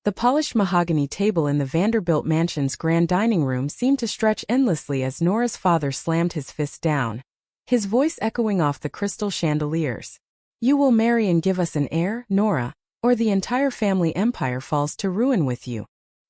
The polished mahogany table in the Vanderbilt mansion's grand dining room seemed to stretch endlessly as Nora's father slammed his fist down, his voice echoing off the crystal chandeliers. "You will marry and give us an heir, Nora, or the entire family empire falls to ruin with you."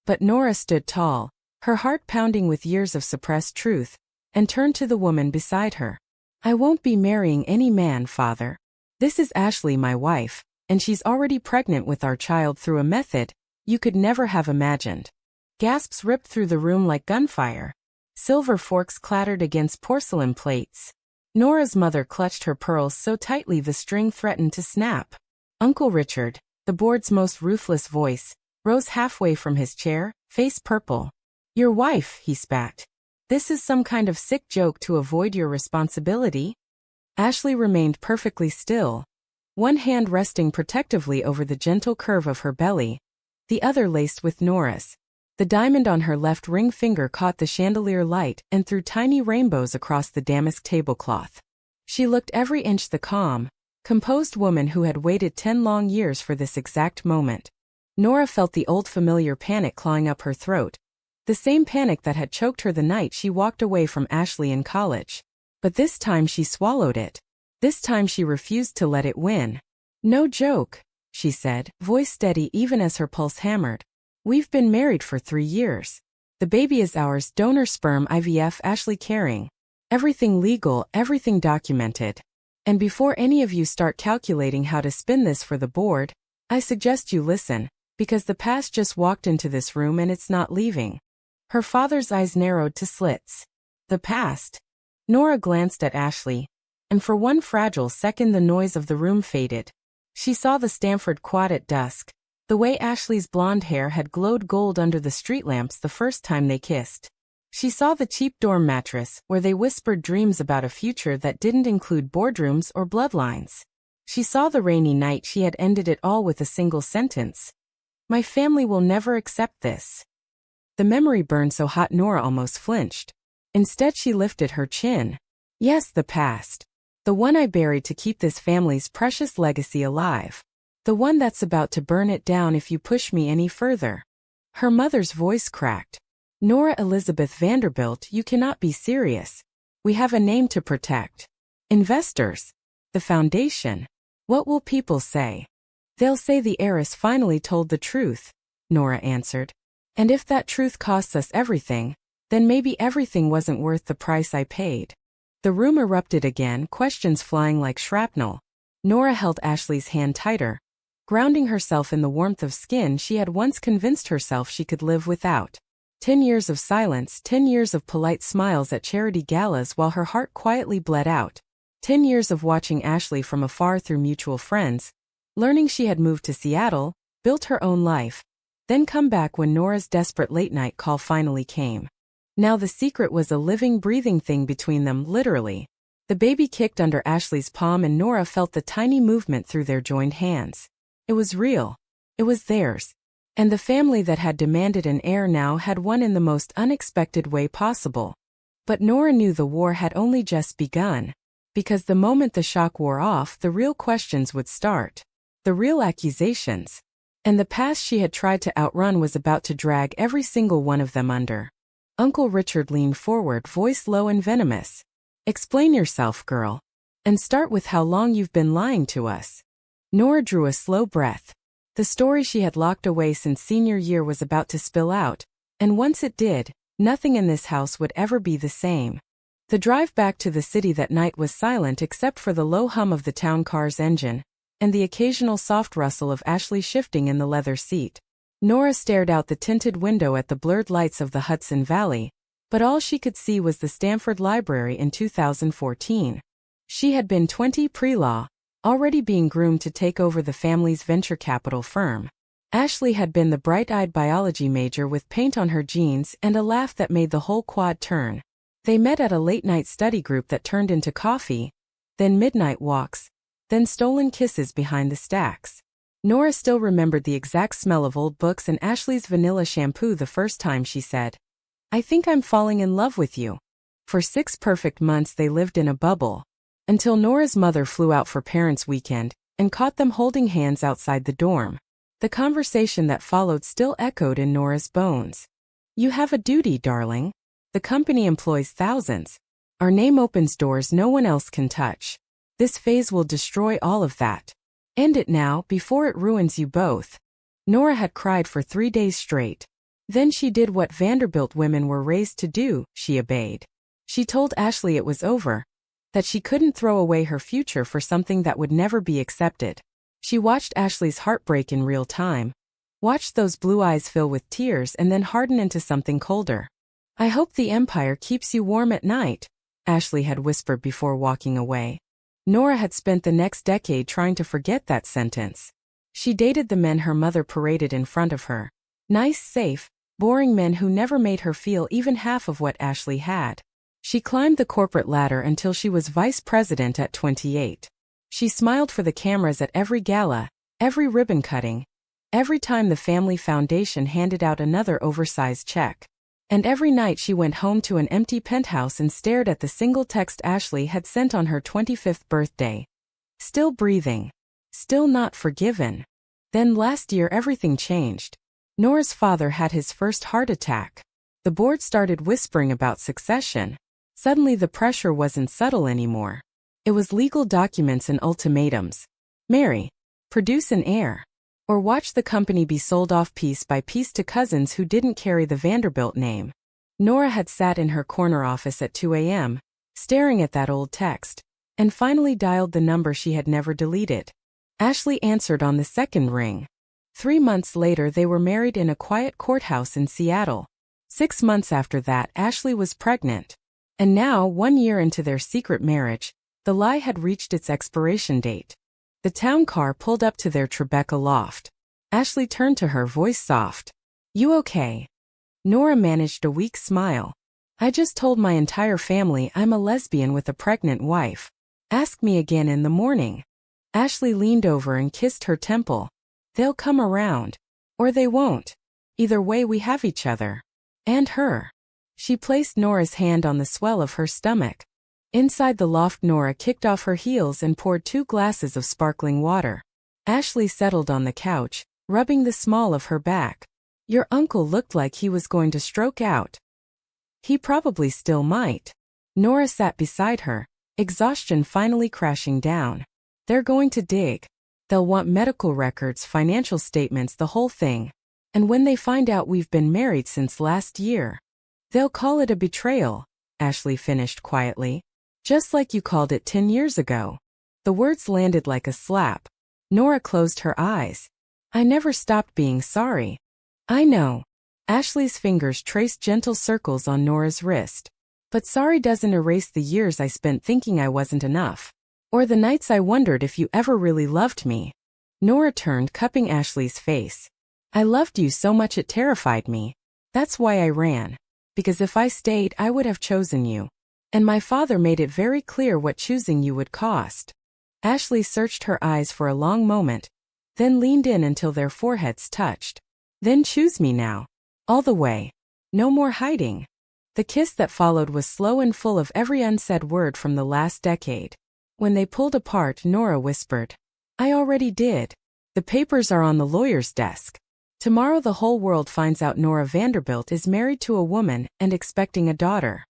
But Nora stood tall, her heart pounding with years of suppressed truth, and turned to the woman beside her. "I won't be marrying any man, father. This is Ashley, my wife, and she's already pregnant with our child through a method you could never have imagined." Gasps ripped through the room like gunfire. Silver forks clattered against porcelain plates. Nora's mother clutched her pearls so tightly the string threatened to snap. Uncle Richard, the board's most ruthless voice, rose halfway from his chair, face purple. "Your wife," he spat. "This is some kind of sick joke to avoid your responsibility?" Ashley remained perfectly still, one hand resting protectively over the gentle curve of her belly, the other laced with Nora's. The diamond on her left ring finger caught the chandelier light and threw tiny rainbows across the damask tablecloth. She looked every inch the calm, composed woman who had waited 10 long years for this exact moment. Nora felt the old familiar panic clawing up her throat, the same panic that had choked her the night she walked away from Ashley in college. But this time she swallowed it. This time she refused to let it win. "No joke," she said, voice steady even as her pulse hammered. "We've been married for 3 years. The baby is ours, donor sperm IVF Ashley carrying. Everything legal, everything documented. And before any of you start calculating how to spin this for the board, I suggest you listen, because the past just walked into this room and it's not leaving." Her father's eyes narrowed to slits. "The past?" Nora glanced at Ashley, and for one fragile second the noise of the room faded. She saw the Stanford quad at dusk, the way Ashley's blonde hair had glowed gold under the street lamps the first time they kissed. She saw the cheap dorm mattress where they whispered dreams about a future that didn't include boardrooms or bloodlines. She saw the rainy night she had ended it all with a single sentence. "My family will never accept this." The memory burned so hot Nora almost flinched. Instead she lifted her chin. "Yes, the past. The one I buried to keep this family's precious legacy alive. The one that's about to burn it down if you push me any further." Her mother's voice cracked. "Nora Elizabeth Vanderbilt, you cannot be serious. We have a name to protect. Investors. The foundation. What will people say?" "They'll say the heiress finally told the truth," Nora answered. "And if that truth costs us everything, then maybe everything wasn't worth the price I paid." The room erupted again, questions flying like shrapnel. Nora held Ashley's hand tighter, grounding herself in the warmth of skin she had once convinced herself she could live without. 10 years of silence, 10 years of polite smiles at charity galas while her heart quietly bled out. 10 years of watching Ashley from afar through mutual friends, learning she had moved to Seattle, built her own life, then come back when Nora's desperate late-night call finally came. Now the secret was a living, breathing thing between them, literally. The baby kicked under Ashley's palm and Nora felt the tiny movement through their joined hands. It was real. It was theirs. And the family that had demanded an heir now had won in the most unexpected way possible. But Nora knew the war had only just begun. Because the moment the shock wore off, the real questions would start. The real accusations. And the past she had tried to outrun was about to drag every single one of them under. Uncle Richard leaned forward, voice low and venomous. "Explain yourself, girl. And start with how long you've been lying to us." Nora drew a slow breath. The story she had locked away since senior year was about to spill out, and once it did, nothing in this house would ever be the same. The drive back to the city that night was silent except for the low hum of the town car's engine, and the occasional soft rustle of Ashley shifting in the leather seat. Nora stared out the tinted window at the blurred lights of the Hudson Valley, but all she could see was the Stanford Library in 2014. She had been 20 pre-law, already being groomed to take over the family's venture capital firm. Ashley had been the bright-eyed biology major with paint on her jeans and a laugh that made the whole quad turn. They met at a late-night study group that turned into coffee, then midnight walks, then stolen kisses behind the stacks. Nora still remembered the exact smell of old books and Ashley's vanilla shampoo the first time she said, "I think I'm falling in love with you." For 6 perfect months they lived in a bubble, until Nora's mother flew out for Parents' Weekend and caught them holding hands outside the dorm. The conversation that followed still echoed in Nora's bones. You have a duty, darling. The company employs thousands. Our name opens doors no one else can touch. This phase will destroy all of that. End it now before it ruins you both. Nora had cried for 3 days straight. Then she did what Vanderbilt women were raised to do, she obeyed. She told Ashley it was over, that she couldn't throw away her future for something that would never be accepted. She watched Ashley's heartbreak in real time. Watched those blue eyes fill with tears and then harden into something colder. I hope the Empire keeps you warm at night, Ashley had whispered before walking away. Nora had spent the next decade trying to forget that sentence. She dated the men her mother paraded in front of her. Nice, safe, boring men who never made her feel even half of what Ashley had. She climbed the corporate ladder until she was vice president at 28. She smiled for the cameras at every gala, every ribbon cutting, every time the family foundation handed out another oversized check. And every night she went home to an empty penthouse and stared at the single text Ashley had sent on her 25th birthday. Still breathing. Still not forgiven. Then last year everything changed. Nora's father had his first heart attack. The board started whispering about succession. Suddenly the pressure wasn't subtle anymore. It was legal documents and ultimatums. Marry. Produce an heir. Or watch the company be sold off piece by piece to cousins who didn't carry the Vanderbilt name. Nora had sat in her corner office at 2 a.m., staring at that old text, and finally dialed the number she had never deleted. Ashley answered on the second ring. 3 months later they were married in a quiet courthouse in Seattle. 6 months after that Ashley was pregnant. And now, 1 year into their secret marriage, the lie had reached its expiration date. The town car pulled up to their Tribeca loft. Ashley turned to her, voice soft. You okay? Nora managed a weak smile. I just told my entire family I'm a lesbian with a pregnant wife. Ask me again in the morning. Ashley leaned over and kissed her temple. They'll come around. Or they won't. Either way we have each other. And her. She placed Nora's hand on the swell of her stomach. Inside the loft Nora kicked off her heels and poured 2 glasses of sparkling water. Ashley settled on the couch, rubbing the small of her back. Your uncle looked like he was going to stroke out. He probably still might. Nora sat beside her, exhaustion finally crashing down. They're going to dig. They'll want medical records, financial statements, the whole thing. And when they find out we've been married since last year, they'll call it a betrayal, Ashley finished quietly. Just like you called it 10 years ago. The words landed like a slap. Nora closed her eyes. I never stopped being sorry. I know. Ashley's fingers traced gentle circles on Nora's wrist. But sorry doesn't erase the years I spent thinking I wasn't enough. Or the nights I wondered if you ever really loved me. Nora turned, cupping Ashley's face. I loved you so much it terrified me. That's why I ran. Because if I stayed I would have chosen you. And my father made it very clear what choosing you would cost. Ashley searched her eyes for a long moment, then leaned in until their foreheads touched. Then choose me now. All the way. No more hiding. The kiss that followed was slow and full of every unsaid word from the last decade. When they pulled apart, Nora whispered, I already did. The papers are on the lawyer's desk. Tomorrow the whole world finds out Nora Vanderbilt is married to a woman and expecting a daughter.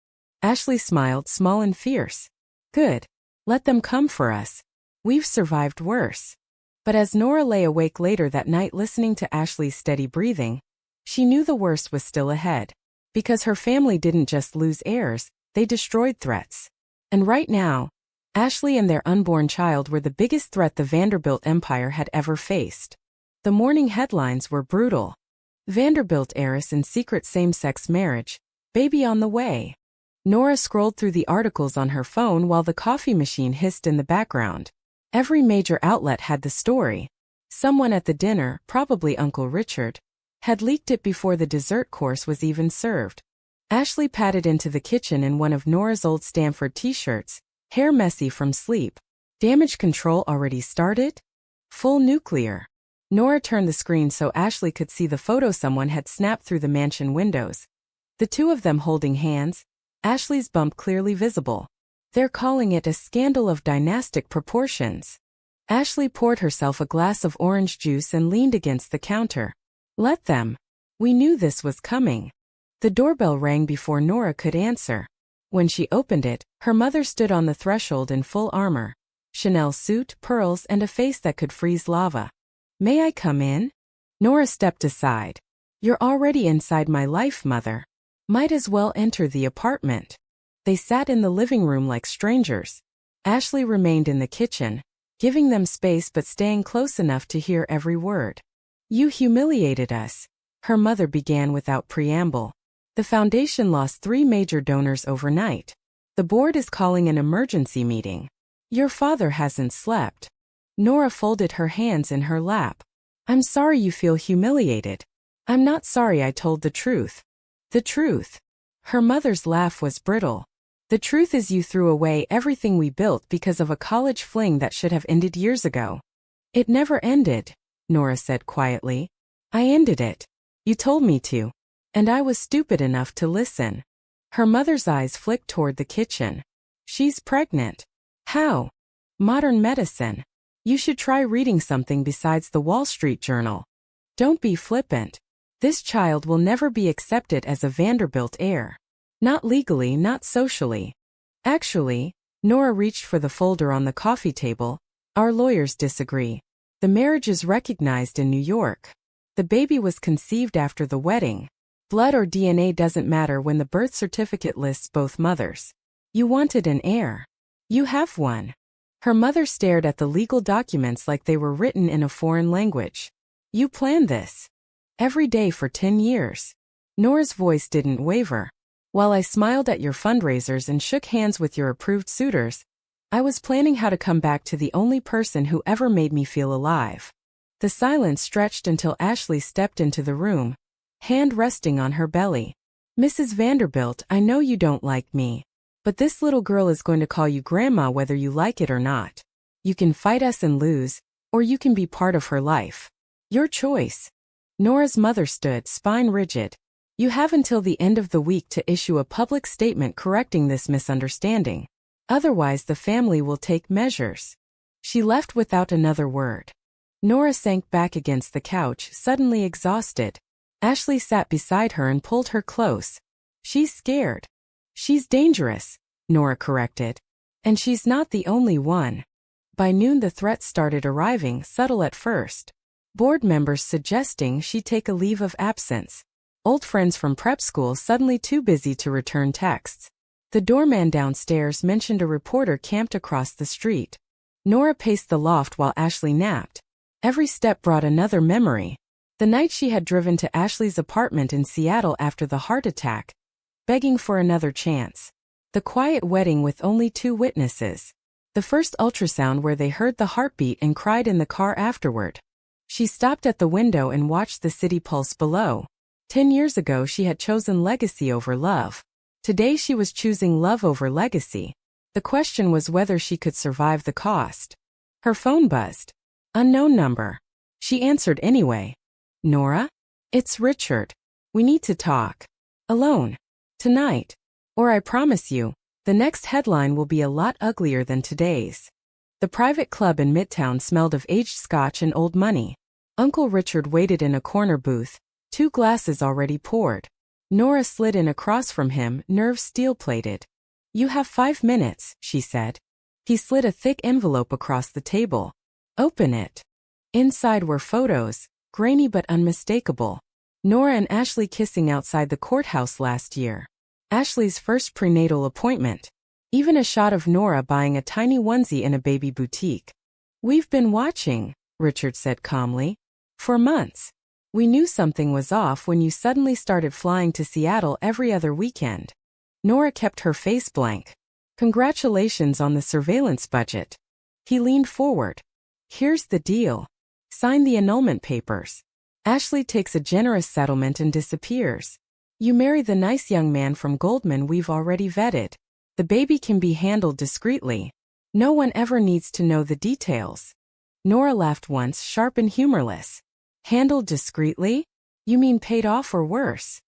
Ashley smiled, small and fierce. Good. Let them come for us. We've survived worse. But as Nora lay awake later that night listening to Ashley's steady breathing, she knew the worst was still ahead. Because her family didn't just lose heirs, they destroyed threats. And right now, Ashley and their unborn child were the biggest threat the Vanderbilt empire had ever faced. The morning headlines were brutal. Vanderbilt heiress in secret same-sex marriage, baby on the way. Nora scrolled through the articles on her phone while the coffee machine hissed in the background. Every major outlet had the story. Someone at the dinner, probably Uncle Richard, had leaked it before the dessert course was even served. Ashley padded into the kitchen in one of Nora's old Stanford t-shirts, hair messy from sleep. Damage control already started? Full nuclear. Nora turned the screen so Ashley could see the photo someone had snapped through the mansion windows. The two of them holding hands, Ashley's bump clearly visible. They're calling it a scandal of dynastic proportions. Ashley poured herself a glass of orange juice and leaned against the counter. Let them. We knew this was coming. The doorbell rang before Nora could answer. When she opened it, her mother stood on the threshold in full armor. Chanel suit, pearls, and a face that could freeze lava. May I come in? Nora stepped aside. You're already inside my life, Mother. Might as well enter the apartment. They sat in the living room like strangers. Ashley remained in the kitchen, giving them space but staying close enough to hear every word. You humiliated us, her mother began without preamble. The foundation lost 3 major donors overnight. The board is calling an emergency meeting. Your father hasn't slept. Nora folded her hands in her lap. I'm sorry you feel humiliated. I'm not sorry I told the truth. The truth. Her mother's laugh was brittle. The truth is you threw away everything we built because of a college fling that should have ended years ago. It never ended, Nora said quietly. I ended it. You told me to. And I was stupid enough to listen. Her mother's eyes flicked toward the kitchen. She's pregnant. How? Modern medicine. You should try reading something besides the Wall Street Journal. Don't be flippant. This child will never be accepted as a Vanderbilt heir. Not legally, not socially. Actually, Nora reached for the folder on the coffee table. Our lawyers disagree. The marriage is recognized in New York. The baby was conceived after the wedding. Blood or DNA doesn't matter when the birth certificate lists both mothers. You wanted an heir. You have one. Her mother stared at the legal documents like they were written in a foreign language. You planned this. Every day for 10 years. Nora's voice didn't waver. While I smiled at your fundraisers and shook hands with your approved suitors, I was planning how to come back to the only person who ever made me feel alive. The silence stretched until Ashley stepped into the room, hand resting on her belly. Mrs. Vanderbilt, I know you don't like me, but this little girl is going to call you Grandma whether you like it or not. You can fight us and lose, or you can be part of her life. Your choice. Nora's mother stood, spine rigid. You have until the end of the week to issue a public statement correcting this misunderstanding. Otherwise, the family will take measures. She left without another word. Nora sank back against the couch, suddenly exhausted. Ashley sat beside her and pulled her close. She's scared. She's dangerous, Nora corrected. And she's not the only one. By noon, the threats started arriving, subtle at first. Board members suggesting she take a leave of absence. Old friends from prep school suddenly too busy to return texts. The doorman downstairs mentioned a reporter camped across the street. Nora paced the loft while Ashley napped. Every step brought another memory. The night she had driven to Ashley's apartment in Seattle after the heart attack, begging for another chance. The quiet wedding with only 2 witnesses. The first ultrasound where they heard the heartbeat and cried in the car afterward. She stopped at the window and watched the city pulse below. 10 years ago she had chosen legacy over love. Today she was choosing love over legacy. The question was whether she could survive the cost. Her phone buzzed. Unknown number. She answered anyway. Nora? It's Richard. We need to talk. Alone. Tonight. Or I promise you, the next headline will be a lot uglier than today's. The private club in Midtown smelled of aged scotch and old money. Uncle Richard waited in a corner booth, 2 glasses already poured. Nora slid in across from him, nerves steel-plated. You have 5 minutes, she said. He slid a thick envelope across the table. Open it. Inside were photos, grainy but unmistakable. Nora and Ashley kissing outside the courthouse last year. Ashley's first prenatal appointment. Even a shot of Nora buying a tiny onesie in a baby boutique. We've been watching, Richard said calmly. For months. We knew something was off when you suddenly started flying to Seattle every other weekend. Nora kept her face blank. Congratulations on the surveillance budget. He leaned forward. Here's the deal. Sign the annulment papers. Ashley takes a generous settlement and disappears. You marry the nice young man from Goldman we've already vetted. The baby can be handled discreetly. No one ever needs to know the details. Nora laughed once, sharp and humorless. Handled discreetly? You mean paid off or worse?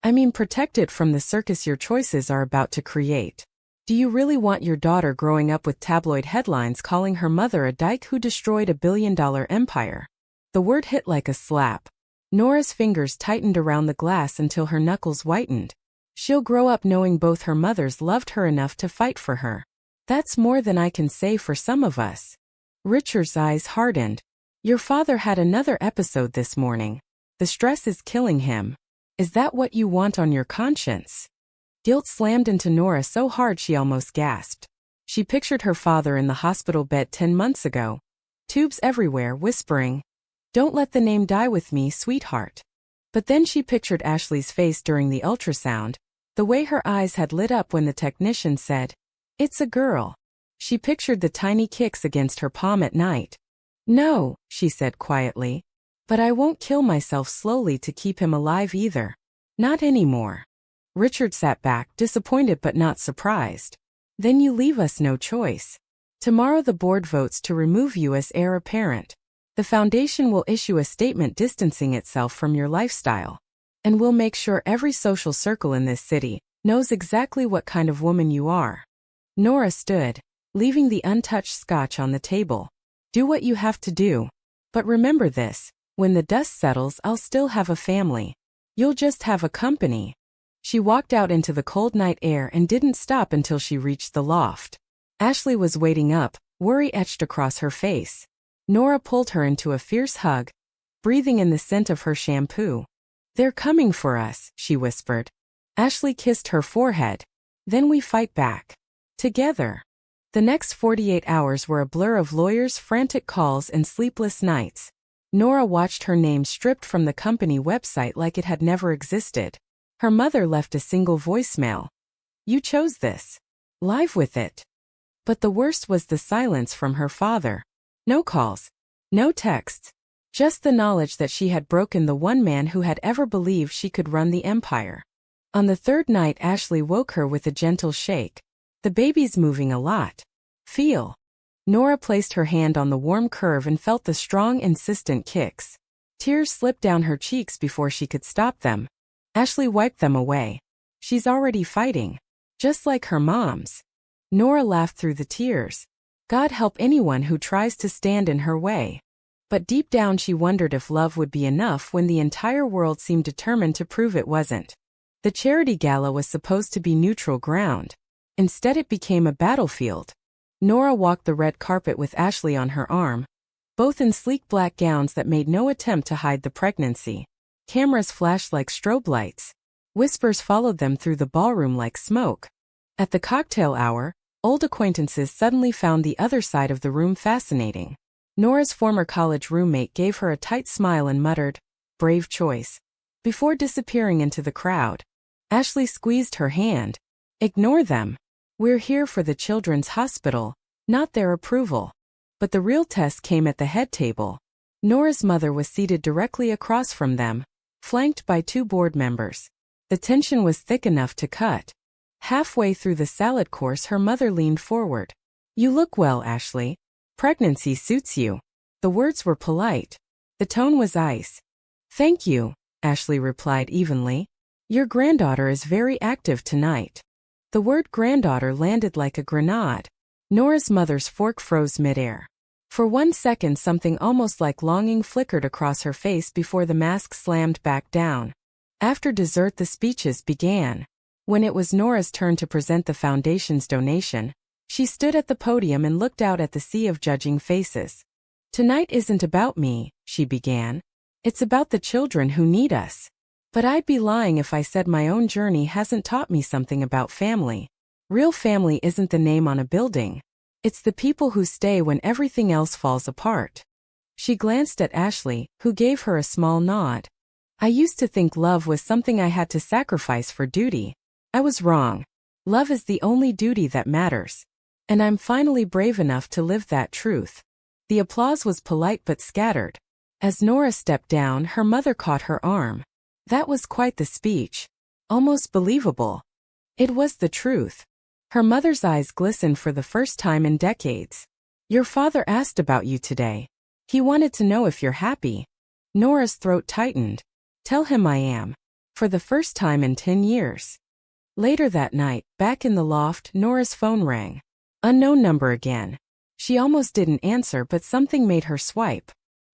I mean protected from the circus your choices are about to create. Do you really want your daughter growing up with tabloid headlines calling her mother a dyke who destroyed a billion-dollar empire? The word hit like a slap. Nora's fingers tightened around the glass until her knuckles whitened. She'll grow up knowing both her mothers loved her enough to fight for her. That's more than I can say for some of us. Richard's eyes hardened. Your father had another episode this morning. The stress is killing him. Is that what you want on your conscience? Guilt slammed into Nora so hard she almost gasped. She pictured her father in the hospital bed 10 months ago. Tubes everywhere, whispering, "Don't let the name die with me, sweetheart." But then she pictured Ashley's face during the ultrasound, the way her eyes had lit up when the technician said, "It's a girl." She pictured the tiny kicks against her palm at night. "No," she said quietly. "But I won't kill myself slowly to keep him alive either. Not anymore." Richard sat back, disappointed but not surprised. "Then you leave us no choice. Tomorrow the board votes to remove you as heir apparent. The foundation will issue a statement distancing itself from your lifestyle. And we'll make sure every social circle in this city knows exactly what kind of woman you are." Nora stood, leaving the untouched scotch on the table. "Do what you have to do. But remember this, when the dust settles I'll still have a family. You'll just have a company." She walked out into the cold night air and didn't stop until she reached the loft. Ashley was waiting up, worry etched across her face. Nora pulled her into a fierce hug, breathing in the scent of her shampoo. "They're coming for us," she whispered. Ashley kissed her forehead. "Then we fight back. Together." The next 48 hours were a blur of lawyers' frantic calls and sleepless nights. Nora watched her name stripped from the company website like it had never existed. Her mother left a single voicemail. "You chose this. Live with it." But the worst was the silence from her father. No calls. No texts. Just the knowledge that she had broken the one man who had ever believed she could run the empire. On the third night Ashley woke her with a gentle shake. "The baby's moving a lot. Feel." Nora placed her hand on the warm curve and felt the strong, insistent kicks. Tears slipped down her cheeks before she could stop them. Ashley wiped them away. "She's already fighting. Just like her mom's." Nora laughed through the tears. God help anyone who tries to stand in her way. But deep down she wondered if love would be enough when the entire world seemed determined to prove it wasn't. The charity gala was supposed to be neutral ground. Instead it became a battlefield. Nora walked the red carpet with Ashley on her arm, both in sleek black gowns that made no attempt to hide the pregnancy. Cameras flashed like strobe lights. Whispers followed them through the ballroom like smoke. At the cocktail hour, old acquaintances suddenly found the other side of the room fascinating. Nora's former college roommate gave her a tight smile and muttered, "Brave choice," before disappearing into the crowd. Ashley squeezed her hand. "Ignore them. We're here for the children's hospital, not their approval." But the real test came at the head table. Nora's mother was seated directly across from them, flanked by two board members. The tension was thick enough to cut. Halfway through the salad course her mother leaned forward. "You look well, Ashley. Pregnancy suits you." The words were polite. The tone was ice. "Thank you," Ashley replied evenly. "Your granddaughter is very active tonight." The word granddaughter landed like a grenade. Nora's mother's fork froze midair. For 1 second something almost like longing flickered across her face before the mask slammed back down. After dessert the speeches began. When it was Nora's turn to present the foundation's donation, she stood at the podium and looked out at the sea of judging faces. "Tonight isn't about me," she began. "It's about the children who need us. But I'd be lying if I said my own journey hasn't taught me something about family. Real family isn't the name on a building. It's the people who stay when everything else falls apart." She glanced at Ashley, who gave her a small nod. "I used to think love was something I had to sacrifice for duty. I was wrong. Love is the only duty that matters. And I'm finally brave enough to live that truth." The applause was polite but scattered. As Nora stepped down, her mother caught her arm. That was quite the speech. Almost believable. It was the truth. Her mother's eyes glistened for the first time in decades. "Your father asked about you today. He wanted to know if you're happy." Nora's throat tightened. "Tell him I am. For the first time in 10 years. Later that night, back in the loft, Nora's phone rang. Unknown number again. She almost didn't answer, but something made her swipe.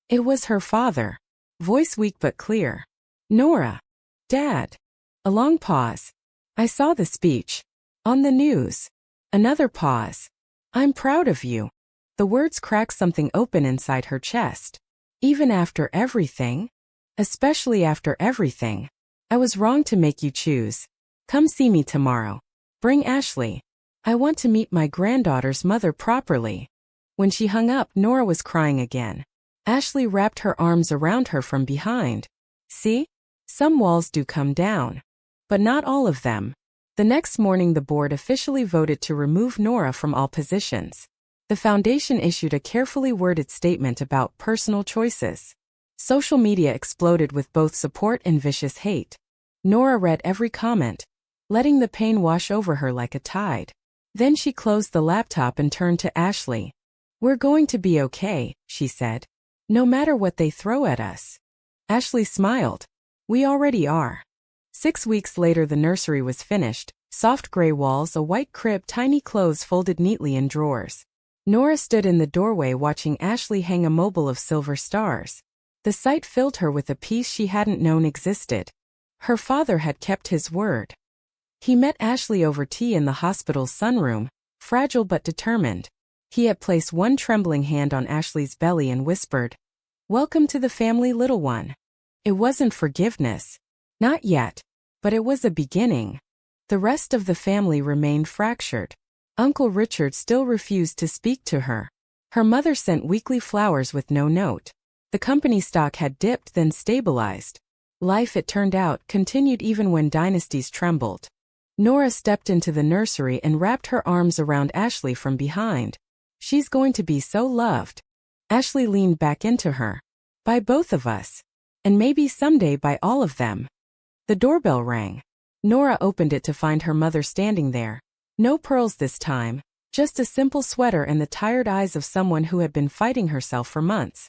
It was her father. Voice weak but clear. Nora. Dad. A long pause. I saw the speech. On the news. Another pause. I'm proud of you. The words cracked something open inside her chest. Even after everything? Especially after everything. I was wrong to make you choose. Come see me tomorrow. Bring Ashley. I want to meet my granddaughter's mother properly. When she hung up, Nora was crying again. Ashley wrapped her arms around her from behind. See? Some walls do come down. But not all of them. The next morning the board officially voted to remove Nora from all positions. The foundation issued a carefully worded statement about personal choices. Social media exploded with both support and vicious hate. Nora read every comment, letting the pain wash over her like a tide. Then she closed the laptop and turned to Ashley. We're going to be okay, she said. No matter what they throw at us. Ashley smiled. We already are. 6 weeks later the nursery was finished, soft gray walls, a white crib, tiny clothes folded neatly in drawers. Nora stood in the doorway watching Ashley hang a mobile of silver stars. The sight filled her with a peace she hadn't known existed. Her father had kept his word. He met Ashley over tea in the hospital's sunroom, fragile but determined. He had placed one trembling hand on Ashley's belly and whispered, "Welcome to the family, little one." It wasn't forgiveness. Not yet. But it was a beginning. The rest of the family remained fractured. Uncle Richard still refused to speak to her. Her mother sent weekly flowers with no note. The company stock had dipped then stabilized. Life, it turned out, continued even when dynasties trembled. Nora stepped into the nursery and wrapped her arms around Ashley from behind. She's going to be so loved. Ashley leaned back into her. By both of us. And maybe someday by all of them. The doorbell rang. Nora opened it to find her mother standing there. No pearls this time, just a simple sweater and the tired eyes of someone who had been fighting herself for months.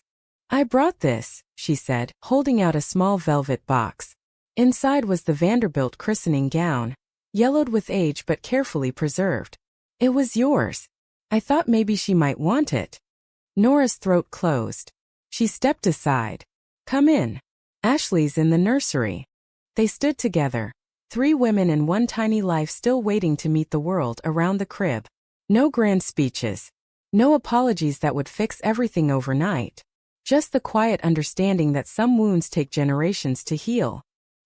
I brought this, she said, holding out a small velvet box. Inside was the Vanderbilt christening gown, yellowed with age but carefully preserved. It was yours. I thought maybe she might want it. Nora's throat closed. She stepped aside. Come in. Ashley's in the nursery. They stood together. 3 women and one tiny life still waiting to meet the world around the crib. No grand speeches. No apologies that would fix everything overnight. Just the quiet understanding that some wounds take generations to heal.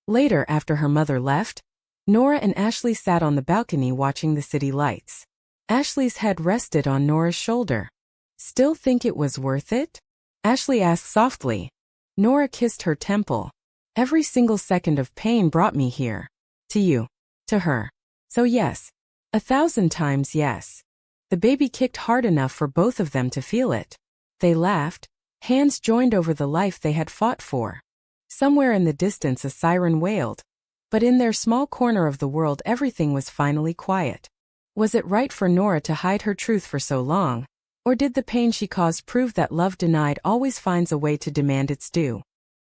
Later, after her mother left, Nora and Ashley sat on the balcony watching the city lights. Ashley's head rested on Nora's shoulder. Still think it was worth it? Ashley asked softly. Nora kissed her temple. Every single second of pain brought me here. To you. To her. So yes. 1,000 times yes. The baby kicked hard enough for both of them to feel it. They laughed, hands joined over the life they had fought for. Somewhere in the distance a siren wailed. But in their small corner of the world everything was finally quiet. Was it right for Nora to hide her truth for so long? Or did the pain she caused prove that love denied always finds a way to demand its due?